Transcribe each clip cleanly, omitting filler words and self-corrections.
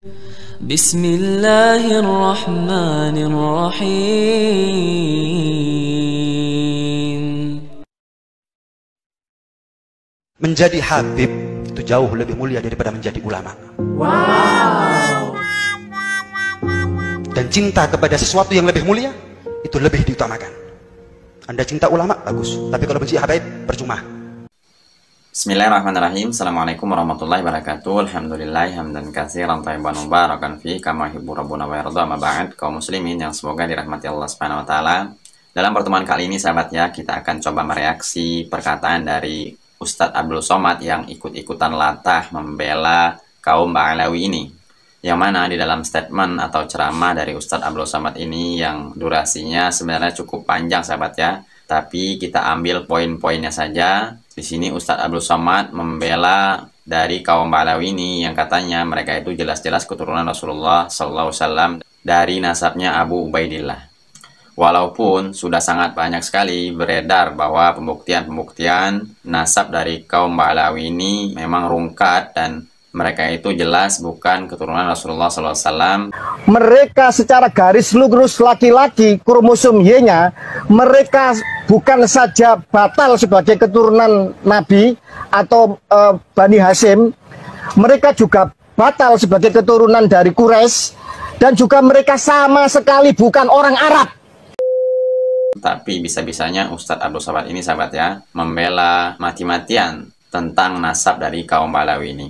Bismillahirrahmanirrahim. Menjadi habib itu jauh lebih mulia daripada menjadi ulama. Wow. Dan cinta kepada sesuatu yang lebih mulia itu lebih diutamakan. Anda cinta ulama, bagus. Tapi kalau benci habib, percuma. Bismillahirrahmanirrahim. Assalamualaikum warahmatullahi wabarakatuh. Alhamdulillah hamdan katsiran thayyiban mubarakan fi kama yuhibbu rabbuna wa yarda. Ma ba'd, kaum muslimin yang semoga dirahmati Allah Subhanahu wa taala. Dalam pertemuan kali ini sahabat ya, kita akan coba mereaksi perkataan dari Ustadz Abdul Somad yang ikut-ikutan latah membela kaum Ba'alawi ini. Yang mana di dalam statement atau ceramah dari Ustadz Abdul Somad ini yang durasinya sebenarnya cukup panjang sahabat ya. Tapi kita ambil poin-poinnya saja. Di sini Ustadz Abdul Somad membela dari kaum Ba'alawi ini yang katanya mereka itu jelas-jelas keturunan Rasulullah SAW dari nasabnya Abu Ubaidillah. Walaupun sudah sangat banyak sekali beredar bahwa pembuktian-pembuktian nasab dari kaum Ba'alawi ini memang rungkat dan mereka itu jelas bukan keturunan Rasulullah SAW. Mereka secara garis lurus laki-laki, kromosom Y-nya, mereka bukan saja batal sebagai keturunan Nabi atau Bani Hashim, mereka juga batal sebagai keturunan dari Quraisy, dan juga mereka sama sekali bukan orang Arab. Tapi bisa-bisanya Ustadz Abdul Somad ini sahabat ya, membela mati-matian tentang nasab dari kaum Ba'alawi ini.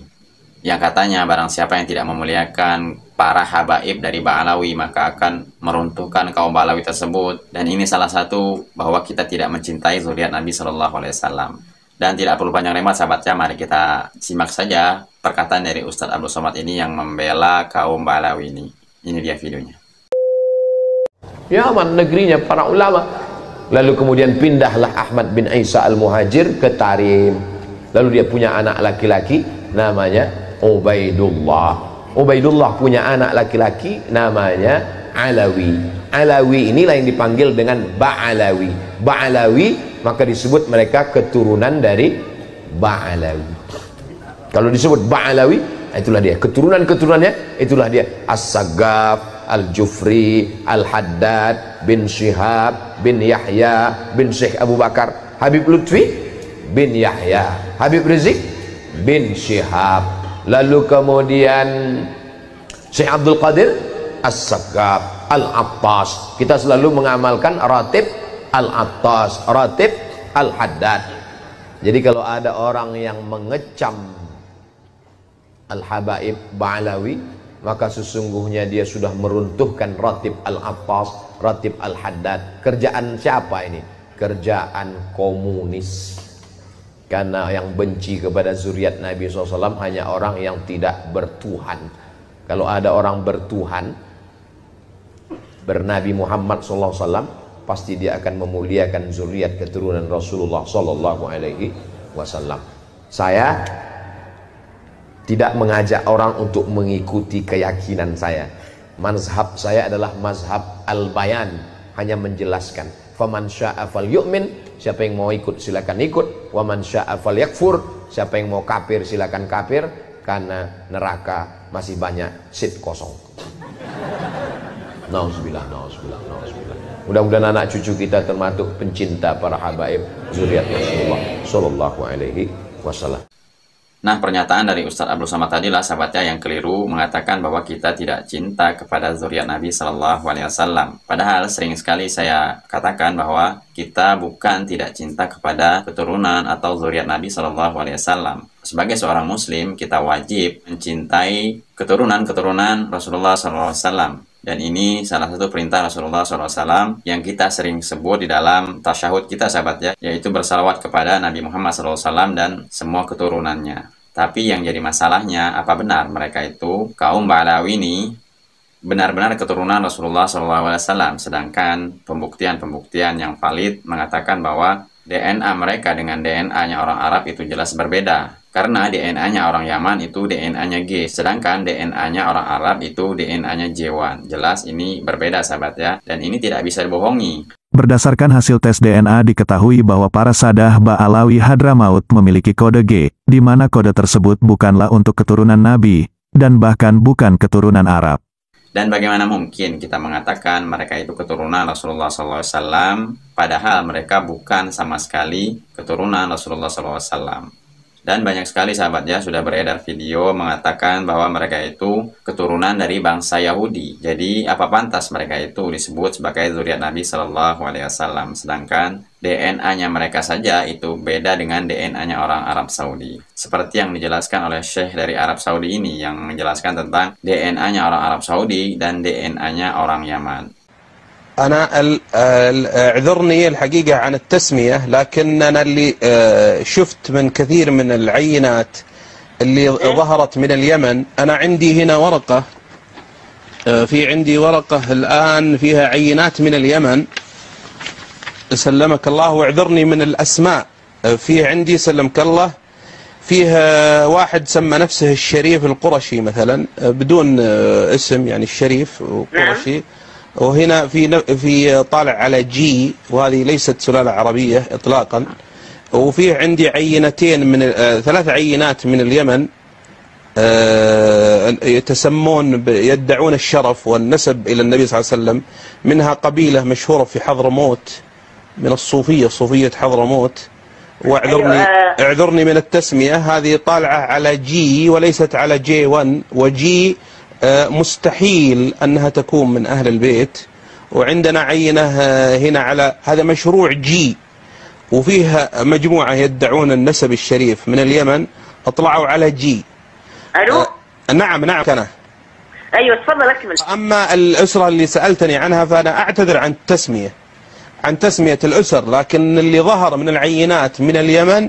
Yang katanya barang siapa yang tidak memuliakan para habaib dari Ba'alawi maka akan meruntuhkan kaum Ba'alawi tersebut. Dan ini salah satu bahwa kita tidak mencintai zuriat Nabi SAW. Dan tidak perlu panjang lebar sahabatnya, mari kita simak saja perkataan dari Ustadz Abdul Somad ini yang membela kaum Ba'alawi ini. Ini dia videonya. Yaman negerinya para ulama. Lalu kemudian pindahlah Ahmad bin Isa al-Muhajir ke Tarim. Lalu dia punya anak laki-laki namanya Ubaidullah. Ubaidullah punya anak laki-laki namanya Alawi. Alawi inilah yang dipanggil dengan Ba'alawi. Ba'alawi maka disebut mereka keturunan dari Ba'alawi. Kalau disebut Ba'alawi, itulah dia keturunan-keturunannya, itulah dia As-Saggaf, Al-Jufri, Al-Haddad bin Syihab bin Yahya bin Syekh Abu Bakar, Habib Lutfi bin Yahya, Habib Rizik bin Syihab. Lalu kemudian Syekh Abdul Qadir As-Saggaf, Al-Attas. Kita selalu mengamalkan ratib Al-Attas, ratib Al-Haddad. Jadi kalau ada orang yang mengecam Al-Habaib Ba'alawi, maka sesungguhnya dia sudah meruntuhkan ratib Al-Attas, ratib Al-Haddad. Kerjaan siapa ini? Kerjaan komunis. Karena yang benci kepada zuriat Nabi SAW hanya orang yang tidak bertuhan. Kalau ada orang bertuhan, bernabi Muhammad SAW, pasti dia akan memuliakan zuriat keturunan Rasulullah SAW. Saya tidak mengajak orang untuk mengikuti keyakinan saya. Mazhab saya adalah mazhab al-bayan, hanya menjelaskan. Faman syaa falyu'min, siapa yang mau ikut silakan ikut. Waman syaa falyakfur, siapa yang mau kafir silakan kafir, karena neraka masih banyak seat kosong. Nauzubillah, nauzubillah, nauzubillah. Mudah-mudahan anak cucu kita termasuk pencinta para habaib zuriat Rasulullah sallallahu alaihi wasallam. Nah, pernyataan dari Ustadz Abdul Somad tadilah sahabatnya yang keliru mengatakan bahwa kita tidak cinta kepada zuriat Nabi SAW. Padahal sering sekali saya katakan bahwa kita bukan tidak cinta kepada keturunan atau zuriat Nabi SAW. Sebagai seorang muslim, kita wajib mencintai keturunan-keturunan Rasulullah SAW. Dan ini salah satu perintah Rasulullah SAW yang kita sering sebut di dalam tasyahud kita sahabatnya, yaitu bersalawat kepada Nabi Muhammad SAW dan semua keturunannya. Tapi yang jadi masalahnya, apa benar mereka itu, kaum Ba'alawi ini, benar-benar keturunan Rasulullah SAW? Sedangkan pembuktian-pembuktian yang valid mengatakan bahwa DNA mereka dengan DNA-nya orang Arab itu jelas berbeda. Karena DNA-nya orang Yaman itu DNA-nya G, sedangkan DNA-nya orang Arab itu DNA-nya J1. Jelas ini berbeda sahabat ya, dan ini tidak bisa dibohongi. Berdasarkan hasil tes DNA diketahui bahwa para Sadah Ba'alawi Hadramaut memiliki kode G, di mana kode tersebut bukanlah untuk keturunan Nabi, dan bahkan bukan keturunan Arab. Dan bagaimana mungkin kita mengatakan mereka itu keturunan Rasulullah SAW, padahal mereka bukan sama sekali keturunan Rasulullah SAW. Dan banyak sekali sahabat ya sudah beredar video mengatakan bahwa mereka itu keturunan dari bangsa Yahudi. Jadi apa pantas mereka itu disebut sebagai zuriat Nabi Shallallahu Alaihi Wasallam, sedangkan DNA-nya mereka saja itu beda dengan DNA-nya orang Arab Saudi. Seperti yang dijelaskan oleh Syekh dari Arab Saudi ini yang menjelaskan tentang DNA-nya orang Arab Saudi dan DNA-nya orang Yaman. أنا اعذرني الحقيقة عن التسمية، لكن أنا اللي شفت من كثير من العينات اللي ظهرت من اليمن. أنا عندي هنا ورقة، في عندي ورقة الآن فيها عينات من اليمن. سلمك الله، واعذرني من الأسماء. في عندي سلمك الله فيها واحد سمى نفسه الشريف القرشي مثلا بدون اسم، يعني الشريف قرشي. وهنا في طالع على جي، وهذه ليست سلالة عربية إطلاقا. وفي عندي عينتين من 3 عينات من اليمن يتسمون يدعون الشرف والنسب إلى النبي صلى الله عليه وسلم. منها قبيلة مشهورة في حضرموت من الصوفية، صوفية حضرموت. واعذرني من التسمية، هذه طالعة على جي وليست على جي 1، وجي مستحيل أنها تكون من أهل البيت. وعندنا عينة هنا على هذا مشروع جي، وفيها مجموعة يدعون النسب الشريف من اليمن أطلعوا على جي. ألو؟ نعم أنا. أيوة تفضل أكمل. أما الأسرة اللي سألتني عنها فأنا أعتذر عن تسمية الأسر، لكن اللي ظهر من العينات من اليمن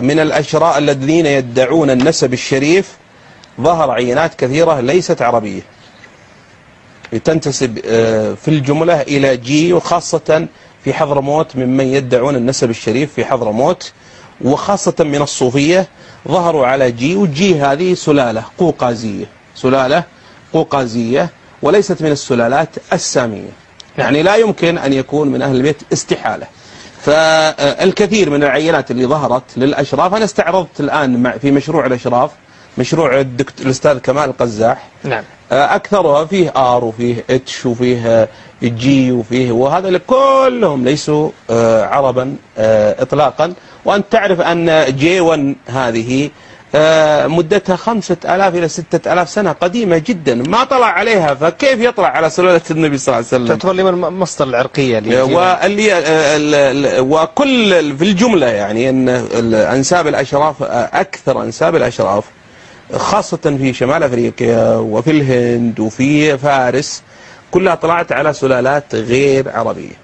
من الأشراء الذين يدعون النسب الشريف ظهر عينات كثيرة ليست عربية تنتسب في الجملة إلى جي، وخاصة في حضرموت ممن يدعون النسب الشريف في حضرموت، وخاصة من الصوفية ظهروا على جي. والجي هذه سلالة قوقازية وليست من السلالات السامية، يعني لا يمكن أن يكون من أهل البيت استحالة. فالكثير من العينات اللي ظهرت للأشراف أنا استعرضت الآن في مشروع الأشراف، مشروع الأستاذ كمال القزاح. نعم. أكثرها فيه آر وفيه اتش وفيه جي وفيه، وهذا كلهم ليسوا عربا إطلاقا. وأنت تعرف أن جي 1 هذه مدتها 5000 إلى 6000 سنة، قديمة جدا، ما طلع عليها، فكيف يطلع على سلالة النبي صلى الله عليه وسلم؟ تعتبر لي من مصدر العرقية وكل في الجملة يعني أن أنساب الأشراف أكثر أنساب الأشراف خاصة في شمال أفريقيا وفي الهند وفي فارس كلها طلعت على سلالات غير عربية.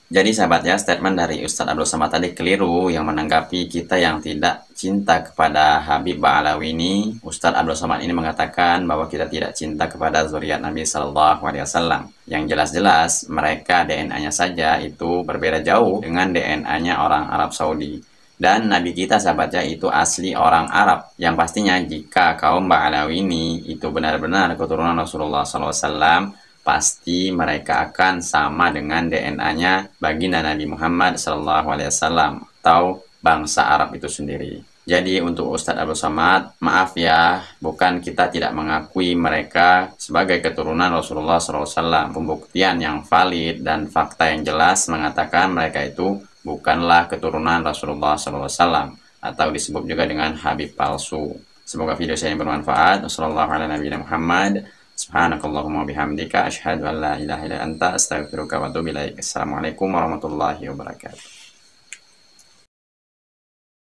Jadi sahabat ya, statement dari Ustadz Abdul Somad tadi keliru yang menanggapi kita yang tidak cinta kepada Habib Ba'alawi ini. Ustadz Abdul Somad ini mengatakan bahwa kita tidak cinta kepada zuriat Nabi Shallallahu Alaihi Wasallam. Yang jelas-jelas mereka DNA-nya saja itu berbeda jauh dengan DNA-nya orang Arab Saudi. Dan Nabi kita sahabatnya itu asli orang Arab. Yang pastinya jika kaum Ba'alawi ini itu benar-benar keturunan Rasulullah SAW, pasti mereka akan sama dengan DNA-nya baginda Nabi Muhammad SAW atau bangsa Arab itu sendiri. Jadi untuk Ustadz Abdul Somad, maaf ya, bukan kita tidak mengakui mereka sebagai keturunan Rasulullah SAW. Pembuktian yang valid dan fakta yang jelas mengatakan mereka itu bukanlah keturunan Rasulullah SAW atau disebut juga dengan Habib palsu. Semoga video saya ini bermanfaat. Wassalamualaikum Subhanakallahumma bihamdika asyhadu an la ilaha illa anta astaghfiruka wa atubu ilaik. Assalamualaikum warahmatullahi wabarakatuh.